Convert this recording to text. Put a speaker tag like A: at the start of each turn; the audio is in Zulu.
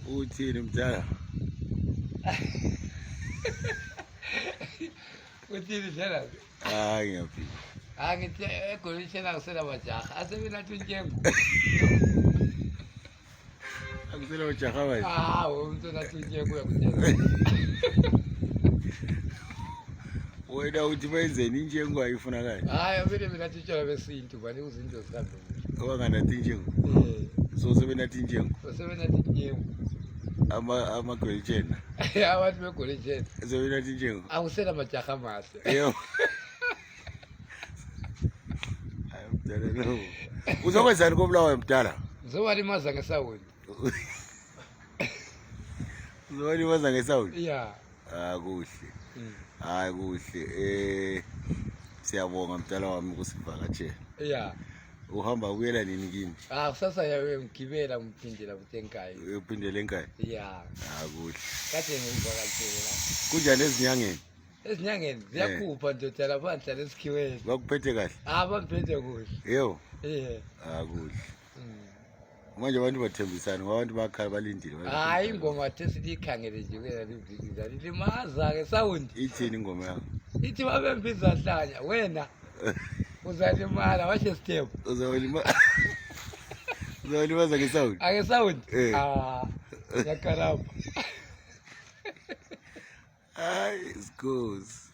A: Uthini mdala?
B: Uthini njalo?
A: Hayi ngiyaphi.
B: Angithi eGwelutshena kusela majaha asebenatha unjengo.
A: Akusela ujaha manje.
B: Umuntu onatha unjengo uyakutshela.
A: Wena uthi bayenzeni injengo ayifunakali?
B: Vele benathi utshwala besintu bani uzinto zihambe.
A: Owanganathi injengo. So sebenathi injengo.
B: Sebenathi injengo.
A: Amagwelutshena.
B: Abantu beGwelutshena.
A: Sebenathi injengo.
B: Akusela majaha mahle.
A: Yebo. Hayi mdala no. Uzokwenzani koBulawayo mdala?
B: Ngizowalimaza ngesawuni.
A: Uzowalimaza ngesawuni?
B: Yeah.
A: Kuhle. Hayi kuhle. Siyabonga mdala wami ukusivakatshela.
B: Yeah.
A: Uhamba uyela nini kini?
B: Kusasa yawe ngigibela ngiphindela futhi eNkayi.
A: Uyophindela eNkayi?
B: Yeah.
A: Kuhle.
B: Kade ngivakatshela la.
A: Kunjani ezinyangeni?
B: Ezinyangeni ziyakhupha ndoda lapha ngihlala esikhiweni.
A: Bakuphethe kahle?
B: Bangiphethe kuhle.
A: Yebo.
B: Kuhle.
A: Manje abantu bathembisana ngabantu bakhala balindile.
B: Ingoma sesiyikhangele nje kuyalivikiza limaza ke sound.
A: Ithini ingoma yakho?
B: Ithi babembiza hlanya wena uzalimala washe step.
A: Uzawulimaza ngesawuni?
B: Ake sound. Yakarapha.
A: Hayi, isikhozi.